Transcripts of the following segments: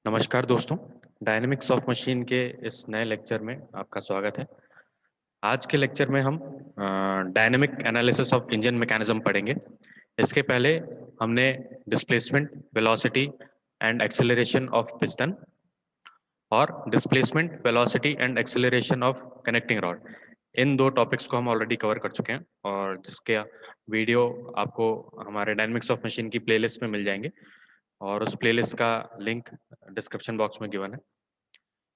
नमस्कार दोस्तों, dynamics of machine के इस नए लेक्चर में आपका स्वागत है। आज के लेक्चर में हम dynamic analysis of engine mechanism पढ़ेंगे। इसके पहले हमने displacement, velocity and acceleration of piston और displacement, velocity and acceleration of connecting rod, इन दो टॉपिक्स को हम ऑलरेडी कवर कर चुके हैं और जिसके वीडियो आपको हमारे डायनेमिक्स ऑफ मशीन की प्लेलिस्ट में मिल जाएंगे और उस प्लेलिस्ट का लिंक डिस्क्रिप्शन बॉक्स में गिवन है।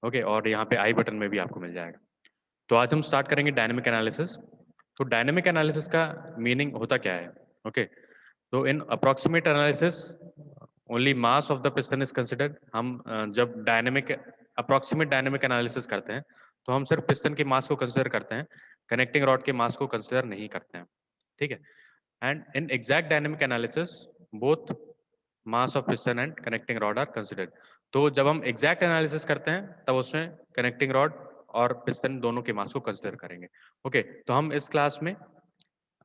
ओके, और यहाँ पे आई बटन में भी आपको मिल जाएगा। तो आज हम स्टार्ट करेंगे डायनेमिक एनालिसिस। तो डायनेमिक एनालिसिस का मीनिंग होता क्या है? ओके, तो in approximate analysis only mass of the piston is considered. हम जब डायनेमिक अप्रोक्सीमेट डायनेमिक एनालिसिस करते हैं तो हम सिर्फ पिस्टन के मास को कंसिडर करते हैं, कनेक्टिंग रॉड के मास को कंसिडर नहीं करते हैं। ठीक है। And in exact dynamic analysis both mass of piston and connecting rod are considered. तो जब हम एग्जैक्ट एनालिसिस करते हैं तब उसमें कनेक्टिंग रॉड और पिस्टन दोनों के मास को कंसिडर करेंगे। ओके, तो हम इस क्लास में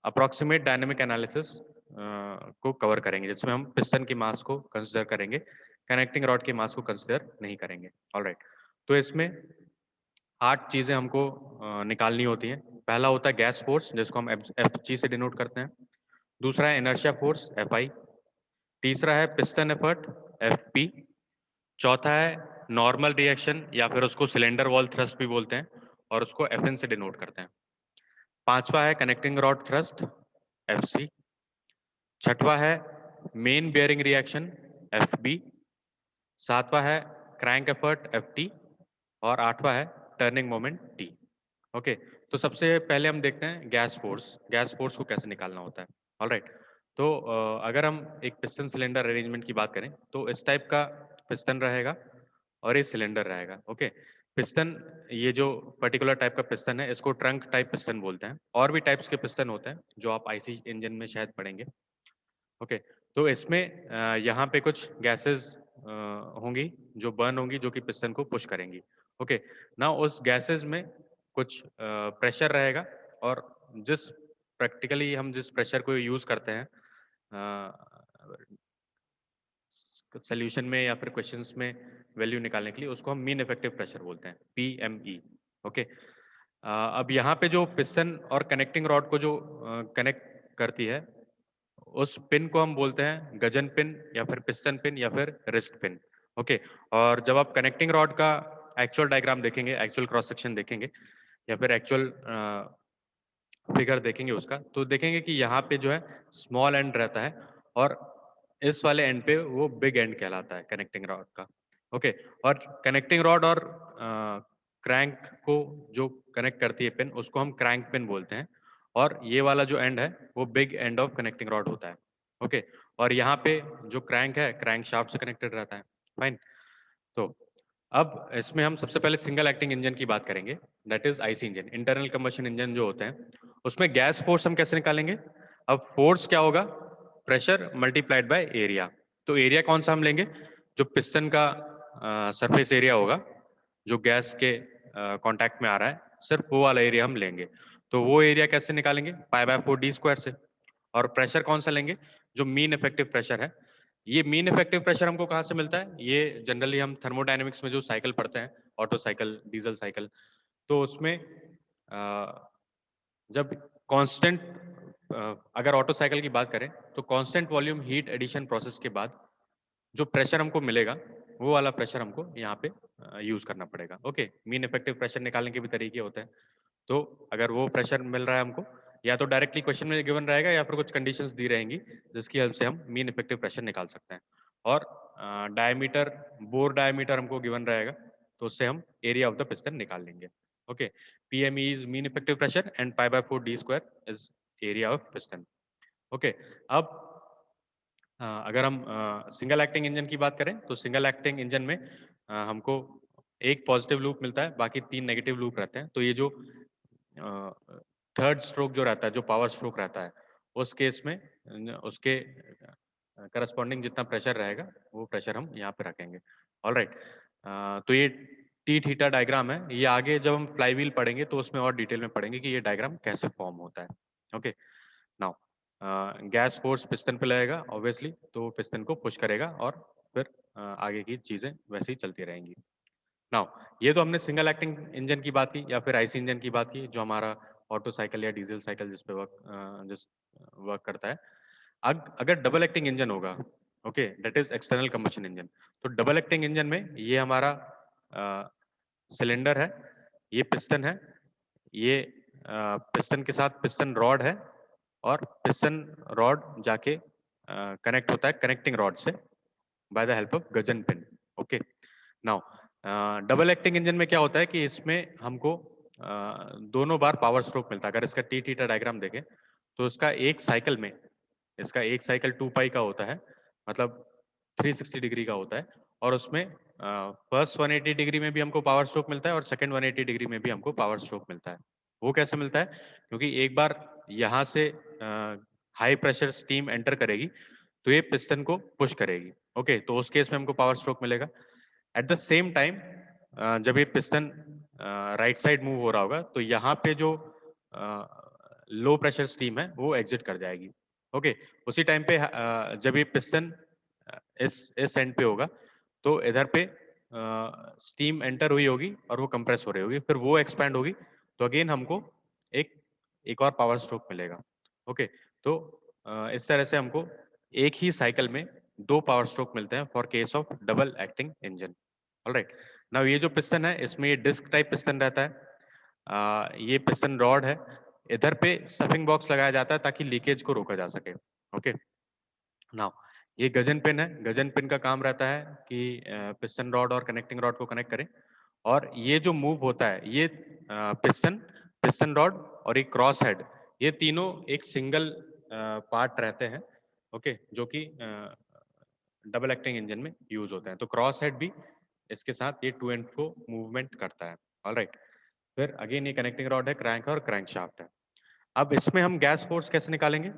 अप्रोक्सीमेट डायनेमिक एनालिसिस को कवर करेंगे जिसमें हम पिस्टन के मास को कंसिडर करेंगे, कनेक्टिंग रॉड के मास को कंसिडर नहीं करेंगे। ऑलराइट, तो इसमें 8 चीजें हमको निकालनी होती हैं। पहला होता है गैस फोर्स, जिसको हम एफ जी से डिनोट करते हैं। दूसरा है इनर्शिया फोर्स, एफ आई। तीसरा है पिस्टन एफर्ट, एफ पी। चौथा है नॉर्मल रिएक्शन या फिर उसको सिलेंडर वॉल थ्रस्ट भी बोलते हैं और उसको एफ एन से डिनोट करते हैं। पांचवा है connecting rod thrust, F C. छठवा है main bearing reaction, F B. सातवां है क्रैंक एफर्ट, एफ टी। और आठवां है टर्निंग मोमेंट, टी। ओके, तो सबसे पहले हम देखते हैं गैस फोर्स। गैस फोर्स को कैसे निकालना होता है। ऑलराइट, तो अगर हम एक पिस्टन सिलेंडर अरेंजमेंट की बात करें तो इस टाइप का पिस्टन रहेगा और ये सिलेंडर रहेगा। ओके, पिस्टन, ये जो पर्टिकुलर टाइप का पिस्टन है इसको ट्रंक टाइप पिस्टन बोलते हैं। और भी टाइप्स के पिस्टन होते हैं जो आप आईसी इंजन में शायद पढ़ेंगे। ओके, तो इसमें यहाँ पे कुछ गैसेस होंगी जो बर्न होंगी, जो कि पिस्टन को पुश करेंगी। ओके, ना उस गैसेस में कुछ प्रेशर रहेगा और जिस प्रैक्टिकली हम जिस प्रेशर को यूज करते हैं सोल्यूशन में या फिर क्वेश्चंस में वैल्यू निकालने के लिए, उसको हम मीन इफेक्टिव प्रेशर बोलते हैं, पीएमई। ओके, अब यहाँ पे जो पिस्टन और कनेक्टिंग रॉड को जो कनेक्ट करती है उस पिन को हम बोलते हैं गजन पिन या फिर पिस्टन पिन या फिर रिस्ट पिन। ओके, और जब आप कनेक्टिंग रॉड का एक्चुअल डायग्राम देखेंगे, एक्चुअल क्रॉस सेक्शन देखेंगे या फिर एक्चुअल फिगर देखेंगे उसका, तो देखेंगे कि यहाँ पे जो है स्मॉल एंड रहता है और इस वाले एंड पे वो बिग एंड कहलाता है कनेक्टिंग रॉड का। ओके, और कनेक्टिंग रॉड और क्रैंक को जो कनेक्ट करती है पिन, उसको हम क्रैंक पिन बोलते हैं और ये वाला जो एंड है वो big end of connecting rod होता है। ओके, और यहाँ पे जो क्रैंक है क्रैंक शाफ्ट से कनेक्टेड रहता है। फाइन, तो अब इसमें हम सबसे पहले सिंगल एक्टिंग इंजन की बात करेंगे, that is IC engine. Internal combustion engine जो होते हैं उसमें गैस फोर्स हम कैसे निकालेंगे? अब फोर्स क्या होगा? Pressure multiplied by area. तो एरिया कौन सा हम लेंगे? जो पिस्टन का सरफेस एरिया होगा जो गैस के कांटेक्ट में आ रहा है, सिर्फ वो वाला एरिया हम लेंगे। तो वो एरिया कैसे निकालेंगे? पाई बाय 4 डी स्क्वायर से। और प्रेशर कौन सा लेंगे? जो मीन इफेक्टिव प्रेशर है। ये मीन इफेक्टिव प्रेशर हमको कहाँ से मिलता है? ये जनरली हम थर्मोडायनेमिक्स में जो साइकिल पढ़ते हैं, ऑटो साइकिल, डीजल साइकिल, तो उसमें जब कांस्टेंट, अगर ऑटो साइकिल की बात करें तो constant volume heat addition process के बाद जो प्रेशर हमको मिलेगा वो वाला प्रेशर हमको यहाँ पे यूज करना पड़ेगा। ओके, मीन इफेक्टिव प्रेशर निकालने के भी तरीके होते हैं। तो अगर वो प्रेशर मिल रहा है हमको, या तो डायरेक्टली क्वेश्चन में गिवन रहेगा या फिर कुछ कंडीशंस दी रहेंगी जिसकी हेल्प से हम मीन इफेक्टिव प्रेशर निकाल सकते हैं। और डायमीटर, बोर डायमीटर हमको गिवन रहेगा तो उससे हम एरिया ऑफ द पिस्टन निकाल लेंगे। Okay, PME is mean effective pressure and pi by 4 D square is area of piston. Okay, अब अगर हम सिंगल एक्टिंग इंजन की बात करें तो सिंगल एक्टिंग इंजन में हमको एक पॉजिटिव लूप मिलता है, बाकी 3 नेगेटिव लूप रहते हैं। तो ये जो थर्ड स्ट्रोक जो रहता है, जो पावर स्ट्रोक रहता है, उस केस में उसके करस्पॉन्डिंग जितना प्रेशर रहेगा वो प्रेशर हम यहाँ पे रखेंगे। ऑलराइट, तो ये टी थीटा डायग्राम है। ये आगे जब हम फ्लाईव्हील पढ़ेंगे तो उसमें और डिटेल में पढ़ेंगे कि ये डायग्राम कैसे फॉर्म होता है। Okay, now gas force piston पे लगेगा ऑब्वियसली, तो पिस्टन को पुश करेगा और फिर आगे की चीजें वैसे ही चलती रहेंगी। नाउ ये तो हमने सिंगल एक्टिंग इंजन की बात की या फिर आईसी इंजन की बात की, जो हमारा ऑटो साइकिल या डीजल साइकिल जिस पे वर्क करता है। अगर डबल एक्टिंग इंजन होगा, okay, that is external combustion engine. तो डबल एक्टिंग इंजन में ये हमारा सिलेंडर है, ये पिस्टन है, ये पिस्टन के साथ पिस्टन रॉड है, और पिस्टन रॉड जाके कनेक्ट होता है कनेक्टिंग रॉड से by the help of Gajan pin. Okay, now double acting engine में क्या होता है कि इसमें हमको दोनों बार पावर स्ट्रोक मिलता है। अगर इसका टी थीटा डायग्राम देखें तो इसका एक साइकिल 2 पाई का होता है, मतलब 360 डिग्री का होता है, और उसमें फर्स्ट 180 डिग्री में भी हमको पावर स्ट्रोक मिलता है और सेकंड 180 डिग्री में भी हमको पावर स्ट्रोक मिलता है। वो कैसे मिलता है? क्योंकि एक बार यहाँ से हाई प्रेशर स्टीम एंटर करेगी तो ये पिस्टन को पुश करेगी। ओके, तो उस केस में हमको पावर स्ट्रोक मिलेगा। एट द सेम टाइम जब ये पिस्टन राइट साइड मूव हो रहा होगा तो यहाँ पे जो लो प्रेशर स्टीम है वो एग्जिट कर जाएगी। ओके, उसी टाइम पे जब ये पिस्टन इस एंड पे होगा तो इधर पे स्टीम एंटर हुई होगी और वो कंप्रेस हो रही होगी, फिर वो एक्सपैंड होगी, तो अगेन हमको एक एक और पावर स्ट्रोक मिलेगा। ओके, तो इस तरह से हमको एक ही साइकिल में 2 पावर स्ट्रोक मिलते हैं for case of double acting engine. Alright, now ये जो पिस्टन है इसमें ये डिस्क टाइप पिस्टन रहता है। ये पिस्टन रॉड है, इधर पे स्टफिंग बॉक्स लगाया जाता है ताकि लीकेज को रोका जा सके। ओके, नाउ ये गजन पिन है, गजन पिन का काम रहता है कि पिस्टन रॉड और कनेक्टिंग रॉड को कनेक्ट करें, और ये जो मूव होता है ये पिस्टन पिस्टन रॉड और एक क्रॉस हेड, ये तीनों एक सिंगल पार्ट रहते हैं। ओके, जो कि डबल एक्टिंग इंजन में यूज होते हैं। तो क्रॉस हेड भी इसके साथ ये टू एंड फ्रो मूवमेंट करता है। ऑलराइट, फिर अगेन ये कनेक्टिंग रॉड है, क्रैंक है और क्रैंक शाफ्ट है। अब इसमें हम गैस फोर्स कैसे निकालेंगे?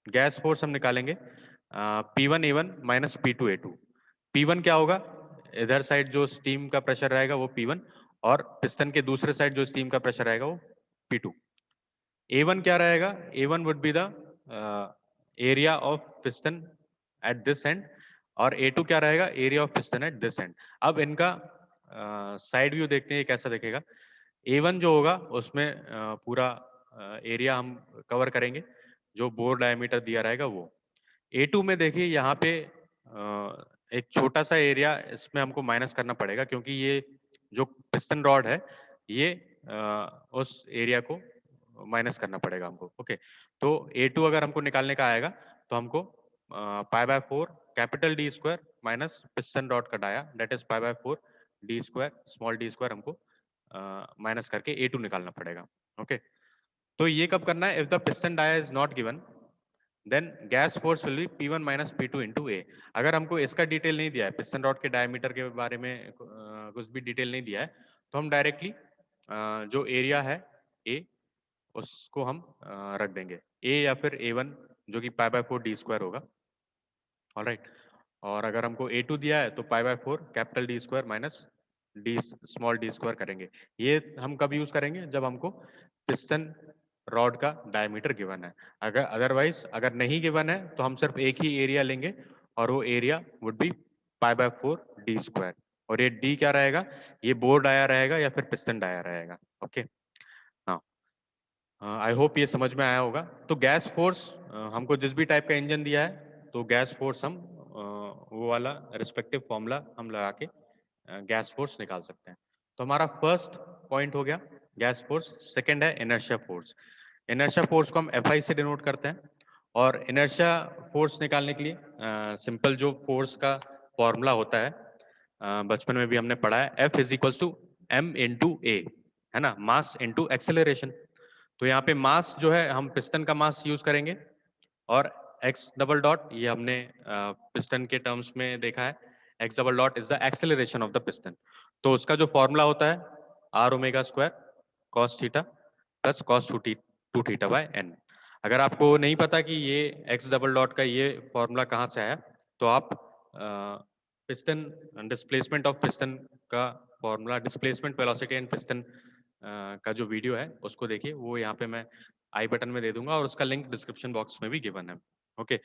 गैस फोर्स हम निकालेंगे P1A1 माइनस P2A2। P1 क्या होगा? इधर साइड जो स्टीम का प्रेशर रहेगा वो P1, और पिस्टन के दूसरे साइड जो स्टीम का प्रेशर रहेगा वो P2। A1 क्या रहेगा? A1 would be the area of piston at this and, और A2 क्या रहेगा? Area of piston at this and. अब इनका साइड व्यू देखते हैं ये कैसा दिखेगा। A1 जो होगा उसमें पूरा एरिया हम कवर करेंगे, जो बोर डायमीटर दिया रहेगा वो। A2 में देखिए यहाँ पे एक छोटा सा एरिया इसमें हमको माइनस करना पड़ेगा, क्योंकि ये जो पिस्टन रॉड है ये उस एरिया को माइनस करना पड़ेगा हमको। ओके, तो A2 अगर हमको निकालने का आएगा तो हमको pi by 4 capital D square minus piston rod का dia, that is pi by 4 D square small d square हमको माइनस करके A2 निकालना पड़ेगा। ओके, तो ये कब करना है? If the piston dia is not given then gas force will be P1 minus P2 into A. अगर हमको इसका डिटेल नहीं दिया है, पिस्टन रॉड के डायमीटर के बारे में कुछ भी डिटेल नहीं दिया है, तो हम डायरेक्टली जो एरिया है ए उसको हम रख देंगे ए या फिर A1, जो कि पाई बाय 4 डी स्क्वायर होगा। ऑलराइट, और अगर हमको A2 दिया है तो पाई by 4 capital D square minus D small d square करेंगे। ये हम कब यूज करेंगे? जब हमको पिस्टन रॉड का डायमीटर गिवन है। अगर अदरवाइज अगर नहीं गिवन है तो हम सिर्फ एक ही एरिया लेंगे, और वो area would be pi by 4 D square, और ये डी क्या रहेगा? ये बोर डाया रहेगा या फिर पिस्टन डाया रहेगा। ओके, हाँ, आई होप ये समझ में आया होगा। तो गैस फोर्स हमको जिस भी टाइप का इंजन दिया है तो गैस फोर्स हम वो वाला रिस्पेक्टिव फॉर्मूला हम लगा के गैस फोर्स निकाल सकते हैं। तो हमारा फर्स्ट पॉइंट हो गया गैस फोर्स। सेकंड है इनर्शिया फोर्स। इनर्शिया फोर्स को हम FI से डिनोट करते हैं, और इनर्शिया फोर्स निकालने के लिए सिंपल जो फोर्स का फॉर्मूला होता है बचपन में भी हमने पढ़ा है, F is equals to M into A, है ना, मास इंटू एक्सेलरेशन। तो यहाँ पे मास जो है हम पिस्टन का मास यूज करेंगे, और एक्स डबल डॉट ये हमने पिस्टन के टर्म्स में देखा है, X double dot is the acceleration of the piston. तो उसका जो फॉर्मूला होता है R omega square cos theta plus cos two theta by N. अगर आपको नहीं पता कि ये एक्स डबल डॉट का ये फॉर्मूला कहाँ से आया, तो आप पिस्टन डिस्प्लेसमेंट ऑफ पिस्टन का formula, displacement velocity and piston का जो वीडियो है उसको देखिए, वो यहाँ पे मैं आई बटन में दे दूंगा और उसका लिंक डिस्क्रिप्शन बॉक्स में भी गिवन है। ओके,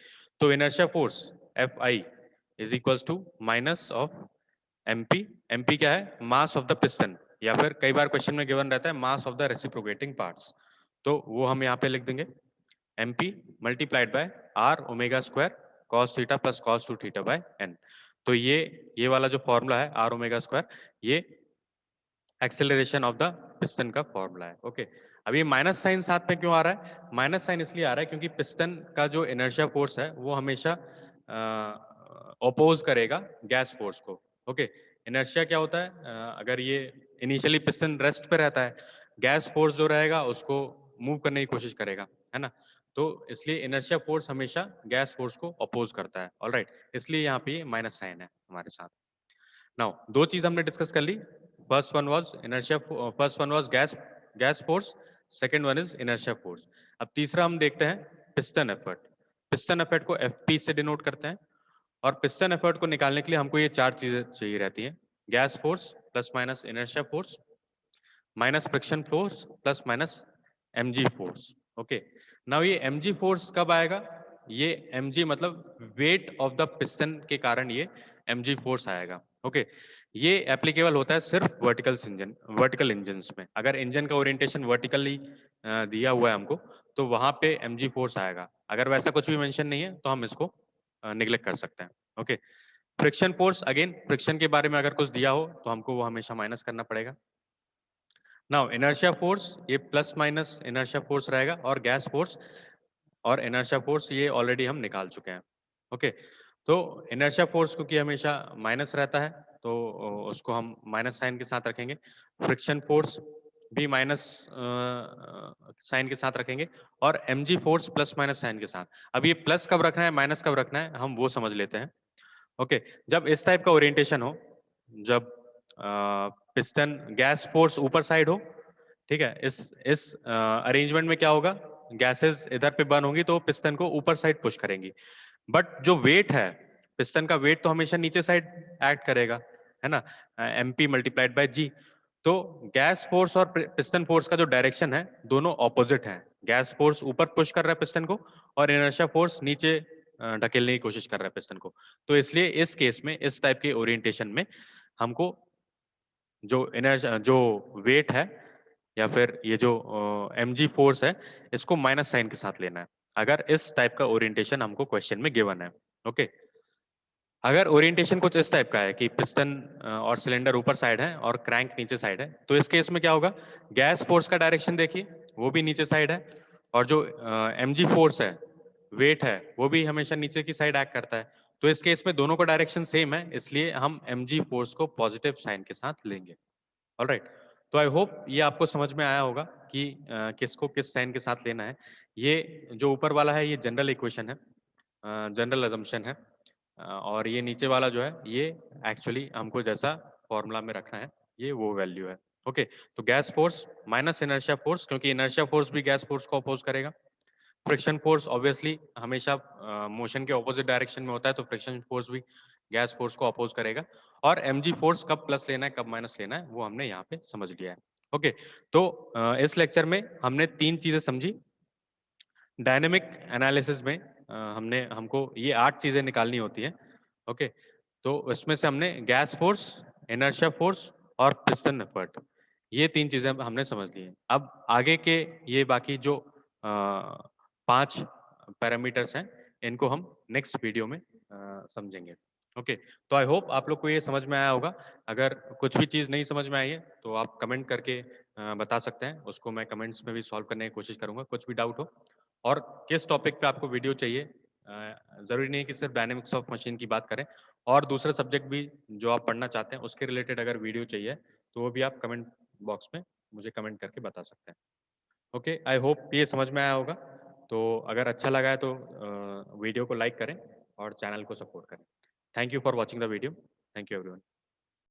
तो inertia force FI is equals to minus of mp। mp क्या है? मास ऑफ द पिस्टन, या फिर कई बार क्वेश्चन में गिवन रहता है मास ऑफ द रेसिप्रोकेटिंग पार्ट्स, तो वो हम यहाँ पे लिख देंगे mp multiplied by r omega square cos theta plus cos 2 theta by n। तो ये वाला जो फॉर्मूला है r ओमेगा स्क्वायर, ये एक्सेलरेशन ऑफ द पिस्टन का फॉर्मूला है। ओके, अब ये माइनस साइन साथ में क्यों आ रहा है? माइनस साइन इसलिए आ रहा है क्योंकि पिस्टन का जो इनर्शिया फोर्स है वो हमेशा ओपोज करेगा गैस फोर्स को। ओके, इनर्शिया क्या होता है? अगर ये इनिशियली पिस्टन रेस्ट पे रहता है, गैस फोर्स जो रहेगा उसको मूव करने की कोशिश करेगा, है ना? तो इसलिए इनर्शिया फोर्स हमेशा गैस फोर्स को अपोज करता है। ऑलराइट, इसलिए यहाँ पे माइनस साइन है हमारे साथ। नाउ दो चीज हमने डिस्कस कर ली। First one was inertia, first one was gas force, second one is inertia force. अब तीसरा हम देखते हैं पिस्टन एफर्ट। पिस्टन एफर्ट को एफपी से डिनोट करते हैं, और पिस्टन एफर्ट को निकालने के लिए हमको ये चार चीजें चाहिए रहती हैं: gas force plus minus inertia force minus friction force plus minus MG force. Okay, now ये एमजी फोर्स कब आएगा? ये एमजी मतलब वेट ऑफ द पिस्टन के कारण ये एमजी फोर्स आएगा। ओके, ये एप्लीकेबल होता है सिर्फ वर्टिकल इंजन्स में। अगर इंजन का ओरिएंटेशन वर्टिकली दिया हुआ है हमको, तो वहां पे एमजी फोर्स आएगा। अगर वैसा कुछ भी मेंशन नहीं है तो हम इसको निग्लेक्ट कर सकते हैं। Okay, friction force, again friction के बारे में अगर कुछ दिया हो तो हमको वो हमेशा माइनस करना पड़ेगा। नाउ इनर्शिया फोर्स, ये प्लस माइनस इनर्शिया फोर्स रहेगा, और गैस फोर्स और इनर्शिया फोर्स ये ऑलरेडी हम निकाल चुके हैं। ओके, तो इनर्शिया फोर्स क्योंकि हमेशा माइनस रहता है तो उसको हम माइनस साइन के साथ रखेंगे। फ्रिक्शन फोर्स भी माइनस साइन के साथ रखेंगे, और mg force plus minus sign के साथ। अब ये प्लस कब रखना है माइनस कब रखना है हम वो समझ लेते हैं। ओके, जब इस टाइप का ओरिएंटेशन हो, जब पिस्टन गैस फोर्स ऊपर साइड हो, ठीक है, इस अरेंजमेंट में क्या होगा? गैसेस इधर पे बर्न होंगी तो पिस्टन को ऊपर साइड पुश करेंगी। बट जो वेट है, पिस्टन का वेट तो हमेशा नीचे साइड एक्ट करेगा, है ना? mp multiplied by g। तो गैस फोर्स और पिस्टन फोर्स का जो डायरेक्शन है दोनों ऑपोजिट है। गैस फोर्स ऊपर पुश कर रहा है पिस्टन को, और इनर्शिया फोर्स नीचे ढकेलने की कोशिश कर रहा है पिस्टन को। तो इसलिए इस केस में, इस टाइप के ओरिएंटेशन में, हमको जो वेट है या फिर ये जो mg फोर्स है, इसको माइनस साइन के साथ लेना है, अगर इस टाइप का ओरिएंटेशन हमको क्वेश्चन में गिवन है। ओके, अगर ओरिएंटेशन कुछ इस टाइप का है कि पिस्टन और सिलेंडर ऊपर साइड है और क्रैंक नीचे साइड है, तो इस केस में क्या होगा? गैस फोर्स का डायरेक्शन देखिए, वो भी नीचे साइड है, और जो mg फोर्स है, वेट है, वो भी हमेशा नीचे की साइड एक्ट करता है। तो इस केस में दोनों का डायरेक्शन सेम है, इसलिए हम mg फोर्स को पॉजिटिव साइन के साथ लेंगे। ऑलराइट, तो आई होप ये आपको समझ में आया होगा कि किसको किस साइन के साथ लेना है। ये जो ऊपर वाला है ये जनरल इक्वेशन है, जनरल अजम्पशन है, और ये नीचे वाला जो है ये एक्चुअली हमको जैसा फॉर्मूला में रखना है ये वो वैल्यू है। ओके, तो gas force minus inertia force, क्योंकि इनर्शिया फोर्स भी गैस फोर्स को अपोज करेगा। फ्रिक्शन फोर्स ऑब्वियसली हमेशा मोशन के ऑपोजिट डायरेक्शन में होता है, तो फ्रिक्शन फोर्स भी गैस फोर्स को अपोज करेगा। और mg फोर्स कब प्लस लेना है कब माइनस लेना है वो हमने यहाँ पे समझ लिया है। ओके, तो इस लेक्चर में हमने तीन चीजें समझी। डायनेमिक एनालिसिस में हमको ये 8 चीजें निकालनी होती हैं। ओके, तो इसमें से हमने गैस फोर्स, इनर्शिया फोर्स और पिस्टन एफर्ट, ये तीन चीजें हमने समझ ली हैं। अब आगे के ये बाकी जो 5 पैरामीटर्स हैं, इनको हम नेक्स्ट वीडियो में समझेंगे। ओके, तो आई होप आप लोग को ये समझ में आया होगा। अगर कुछ भी चीज़ नहीं समझ में आई है तो आप कमेंट करके बता सकते हैं, उसको मैं कमेंट्स में भी सॉल्व करने की कोशिश करूंगा, कुछ भी डाउट हो। और किस टॉपिक पे आपको वीडियो चाहिए, ज़रूरी नहीं है कि सिर्फ डायनेमिक्स ऑफ मशीन की बात करें, और दूसरे सब्जेक्ट भी जो आप पढ़ना चाहते हैं उसके रिलेटेड अगर वीडियो चाहिए तो वो भी आप कमेंट बॉक्स में मुझे कमेंट करके बता सकते हैं। ओके, आई होप ये समझ में आया होगा। तो अगर अच्छा लगा है तो वीडियो को लाइक करें और चैनल को सपोर्ट करें। Thank you for watching the video. Thank you everyone.